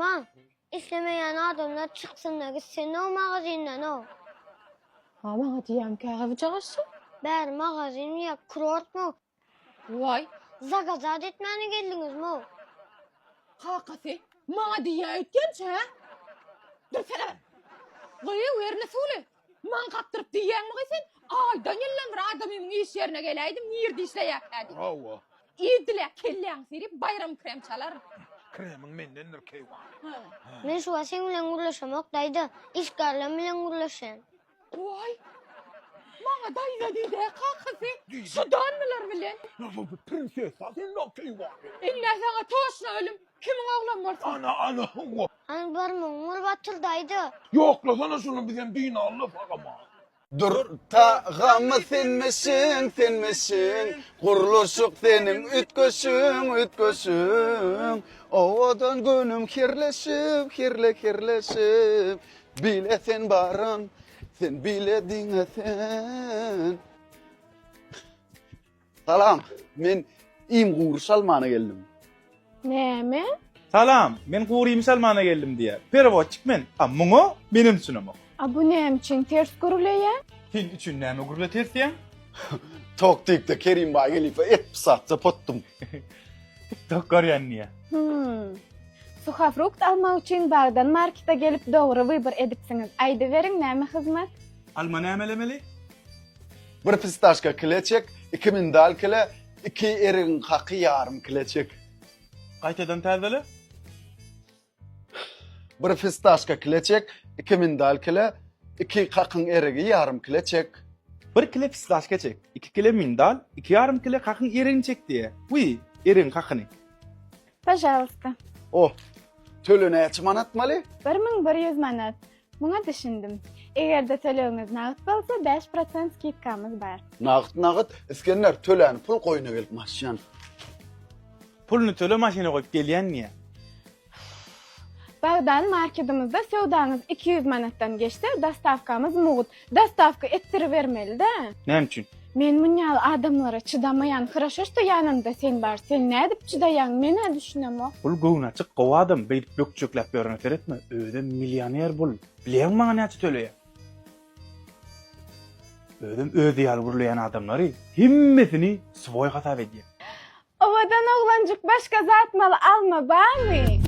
Arman, işlemeyen adamlar çıksın da gitsin o magazinden o. Ama diyem ki avcağısı. Bär magazin ya kurort mu? Vay. Zagazat etmeni geldiniz mi? Kakası. Ma diye etkençe. Dur sana ben. Gıyı verine söyle. Man kaptırıp diyen mi sen? Aydan yıllandır adamımın iş yerine geleydim. Nerede işleyek hadi. Bravo. İydiler kellen serip bayram krem çalar. Kremin mendendir keyvan. Men şu sen bilen gurlaşam oktaydı. İşgarlan bilen gurlaşam. Vay. Bana dayıda dedi kakası. Sudan mılar bilen? Nasıl bir prenses? Sen ne keyvan? İlla sana toşna ölüm. Kimin oğlan varsa? Ana. Hani var mı? Umur batıldaydı. Yok la sana şunu bizim din Allah fakama. Dur tağamı senmişsin, kuruluşuk senin ütköşün. Ovadan gönüm kirleşip, bile sen baran, sen bile dinle sen. Salam, men im salmana geldim. Ne mi? Salam, men Guri Salman'a geldim diye. Pervoçik men, ammuňa benim sunamok. Bu ne için ters kurulaya? Sen üçün näme gurlatersen? Toktikte Kerim Bay gelip et satsa pottum. Takkar ýanniýa. Suha-frukt almak için bagdan markete gelip doğru wybor edipsiňiz. Aýdy beriň näme hyzmat? Alma nämelemeli? Bir pistaşka kileçek, 2000 dal kile, 2 erin haqı yarım kileçek. Gaýtadan täzeli? Bir pistaşka kileçek, 2000 dal kile, 2 haqın erigi yarım kileçek. 1 kile pistaşka çek, 2 kile mindal, 2,5 kile kakın erin çek diye. Uy, erin kakını. Пожалуйста. Oh, tölüne açman atmalı. 1100 manat. Muňa düşündim. Egerde tölegiňiz nagt bolsa 5% skitkamyz bar. Nağıt, iskenler tölen pul koyuna gelip maşyan. Pulunu töle maşine koyup gelýän niýe? Bagdan marketimizde sowdaňyz 200 manatdan geçse, dastavkamyz mugut. Dastavka ettirivermeli-de. Näme üçin? Men munýal adamlara çydamayan, hıraşaşda yanımda sen bar. Sen nädip çydaýan, men näde düşünemok? Bul göwün açyk gowy adam beýip bökçöklep ýörüne teretme. Ödem milioner bul. Bileň maňa näçe töleýär? Ödem özi ýaly gurlayan adamlary himmesini swoy hasap edýär. Ovadan oğlancık başka zat malı alma bari.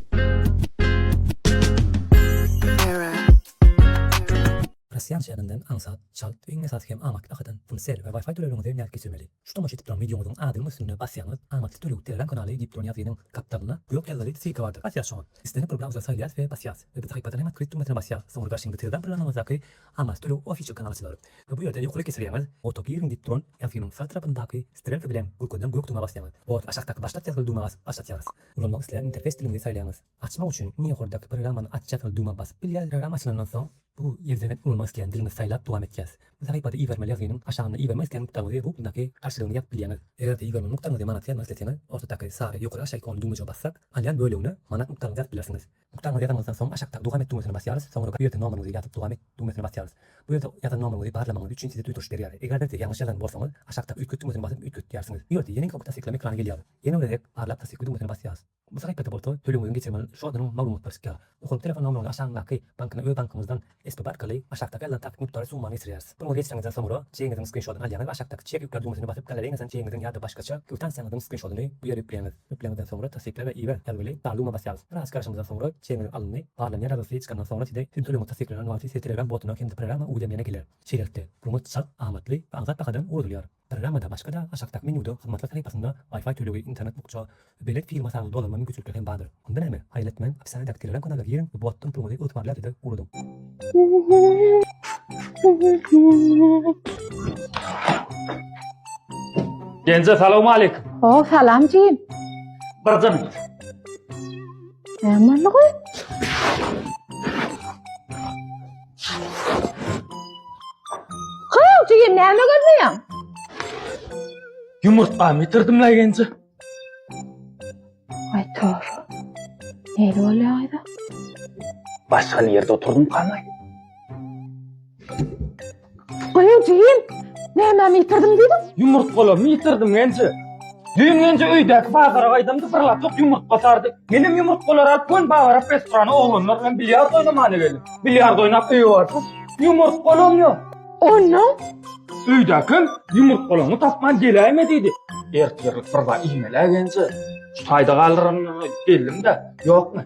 Rossiyan şehrinden ansat, çalt ve İngiliz hem amak akıdan funser ve Wi-Fi töleğini devniyat geçirmeli. Şu tomoş etip duran videomuzun adının üstünde basyanız, amaklı töleği Telegram kanalı edip duran yazının kaptanına bu yok yazıları sika vardır. Basiyaz şu an. İstediğiniz program uzasaylıyaz ve basiyaz. Ve bir takip hemen kritik metre basiyaz. Sonra karşında Telegram programımızdaki amak töleği official kanalı açılır. Ve bu yerde yukarı kesiriyemiz. Otopiyerin dip duran yazının sağ tarafındaki strel ve bilem bu koddan bu yok durma basiyaz. Bu aşağıdaki başlat yazılı durmaz başlatacağız. Ulanmak isteyen interfez dilini saylayınız. Açmak için niye oradaki programın açacak durma basıp bir program açılandan sonra bu yerden olmak isteyen dilini saylap devam edeceğiz. Bu sayfada i-vermeli yazının aşağında i-verme isteyen noktaları bu bundaki karşılığını yap biliyeniz. Eğer de i-verme noktanızı manat yazmak isterseniz ortadaki sağ yukarı aşağı ikonu düğmece bassak alyan böyle onu manat noktanızı yaz bilirsiniz. Noktanızı yazdıktan sonra aşağıda devam et düğmesine basıyoruz. Sonra bir yerde numaranızı yazıp devam et düğmesine basıyoruz. Bu yerde yazan numaranızı bağlamanız için size tüy tuşları yani. Eğer de yanlış yazan borsanız aşağıda üç düğmesine basıp üç diyersiniz. Bir yerde yeni nokta sekleme ekranı geliyor. Yeni olarak bağlap da sekli düğmesine basıyoruz. Bu sayfada borto töleğimizin geçirmenin şu adının malumat başka. Okul telefon numaranı aşağıdaki bankına ö bankamızdan SPB arkalı aşağıdaki alan takip miktarı sunmanı istəyərsiniz. Bunu geçişinizdən sonra çeğinizin screenshotunu alyanız aşağıdaki çek yükler düğmesine basıp galerinizden çeğinizin ya da başkaça kvitansiyanızın screenshotunu bu yere yükleyiniz. Yükleyinizden sonra tasdikle ve i-ver yazılı bağluma basıyoruz. Biraz karşımızdan sonra çeğinizin alını bağlanıya razısı çıkandan sonra size tüm töleğimin tasdiklenen vakti size Telegram botuna kendi programa uydamaya gelir. Şeriatte Promot Çal Ahmetli ve Anzat Bakadan uğurluyor. Programda başka da aşağıdaki menüde hizmetler sayfasında Wi-Fi töleği, internet bukça, belet firma sağlığı dolanmanın güçlükleri vardır. Ondan hemen hayletmen hapishanedeki Telegram kanalı girin ve bu attığım promoyu ıtmarlar da uğradım. Gençler selamun aleyküm. Oh salamcıyım. Barcan. Aman koy. Kıyamcıyım nerede gözlüyüm? Yumurtqa bitirdim la gençler. Ay doğru. Neydi oluyor ayda? Başka yerde oturdum kanay. Kıyamcıyım. Ne hemen bitirdim dedim. Yumurtqalarımı yitirdim gençler. Düýün gence öýdäki bagara gaýdamdy birlatyk ýumurtga sardy. Menem ýumurtgalar alyp gün bagara restorana oğlanlar bilen bilyard oýnamany geldim. Bilyard oýnap öýüp barsyz. Ýumurtgalam ýok. Onu? Öýdäkim ýumurtgalamy tapman geläme diýdi. Ertirlik birda iýmelägençe taýda galdyryny geldim-de, ýokmy?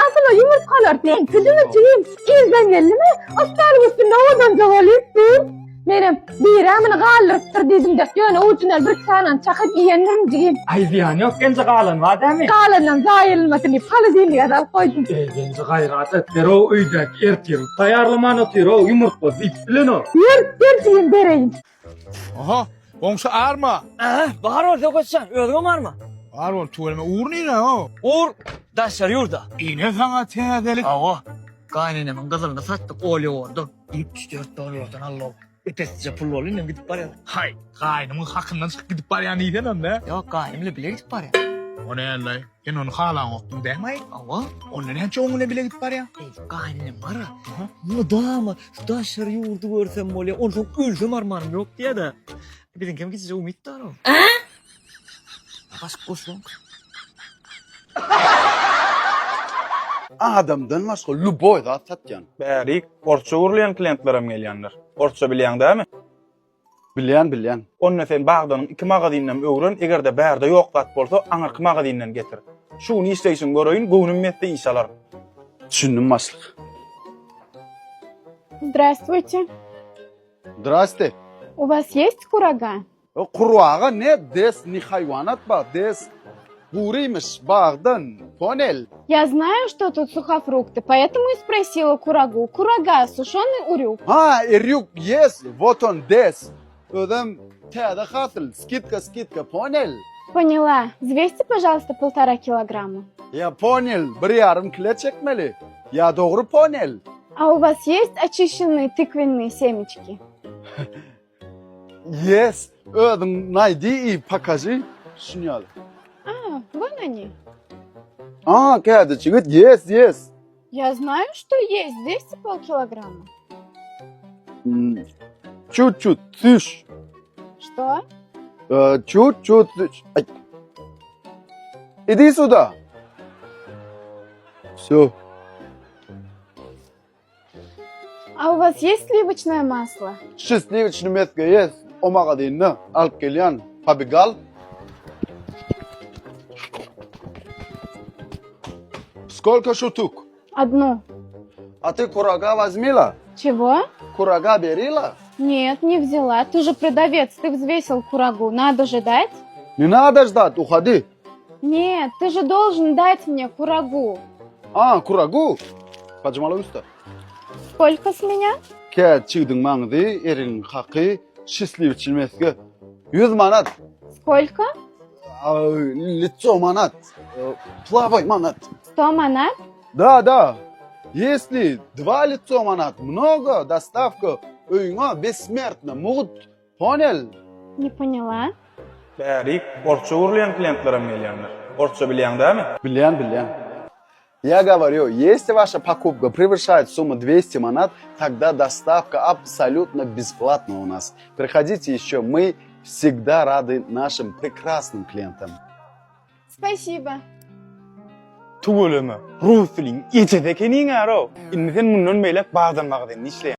Aslında yumurtkalar denk kıdını çiğim. İzden geldi mi? Astarın üstünde odan cavalıysın. Benim bir amını kaldırıptır dedim de. Yani ucundan bir kanan çakıp yiyenlerim cigim. Ay ziyan ýok gence galan wa dämi? Kalandan zayılmasını palı değil kadar koydum. Gence gaýrat etler o öýdäki ertirlik taýarlamany otyr o ýumurtga zip bilen o. Yer cigim bereyim. Aha, onsa arma. Bahar orta koçsan, öldüm var mı? Arma tuvalime uğrunayla o. Uğur, daşlar yurda. İğne sana tedelik. Ava, kaynenemin kızılını sattık, oğlu oldu. 74 dolar oradan Allah'ım. Ötesice pul oluyor, nem gidip var ya. Hay, kaynımın hakkından çık gidip var ya neyden lan ne? Ya kaynemle bile gidip var ya. O ne yanlay? Yen onu halan oktun demay. Ava, Onun ne çoğunluğuna bile gidip var ya. kaynenem var ya. Bunu da ama şu daşları yurdu görsem oluyor. Onu çok ölsem armağanım yok diye de. Bilin kim gidecek umut da o. Başka koşun. Adamdan başka luboy da tatyan. Bärik orça urlayan klientlerim gelýänler. Orça bilýän dämi? Bilýän. Onunla sen bagdanyň 2 magazynyň öwren, egerde bärde ýok zat bolsa, aňa 2 magazynyň getir. Şuny işleýsin göröýün, göwnüm metde iş alar. Düşündüm başlyk. Здравствуйте. Zdraste. У вас есть курага? O kurwaga ne des ni hayvanat ba des buriymiş bağdan ponel. Я знаю, что тут сухофрукты, поэтому и спросила курагу. Курага, сушеный урюк. Ha eryuk yes вот он des. Ödem täze hatl skidka ponel. Поняла. Взвесьте, пожалуйста, 1,5 килограмма. Ya ponel 1,5 kilo çekmeli. Ya doğru ponel. А у вас есть очищенные тыквенные семечки? Yes. Ödüm naydi pakajı. Şunyal. А, вон они. Aa kağıdı çıgıt yes. Я знаю, что есть. Взвесьте полкилограмма. Чуть-чуть тыш. Что? Чуть-чуть тыш. Ай. Иди сюда. Все. А у вас есть сливочное масло? Счастливичный метка есть. O magazyny alıp gelýän. Pabigal. Сколько штук? Одну. А ты курага возьмила? Чего? Курага берила? Нет, не взяла. Ты же продавец, ты взвесил курагу. Надо же дать? Не надо ждать, уходи. Нет, ты же должен дать мне курагу. А, курагу? Pajmalı usta. Сколько с меня? Ke çıgdın maňdy, eriň haqqy, счастливичный metke 100 manat. Сколько? Лицо манат. Плавай манат. 100 манат? Да. Если 2 лицо манат, много, доставка, öýüňe бессмертно, мугут. Понял? Не поняла. Bärik orça urlayan klientlerim gelýänler. Orça bilýän dämi? Bilýän. Я говорю, если ваша покупка превышает сумму 200 манат, тогда доставка абсолютно бесплатна у нас. Приходите еще, мы всегда рады нашим прекрасным клиентам. Спасибо. Tuweleme, Rusliň içedeki niňe aro. Inni sen mundan meýlek bagdan magdyny işleýän.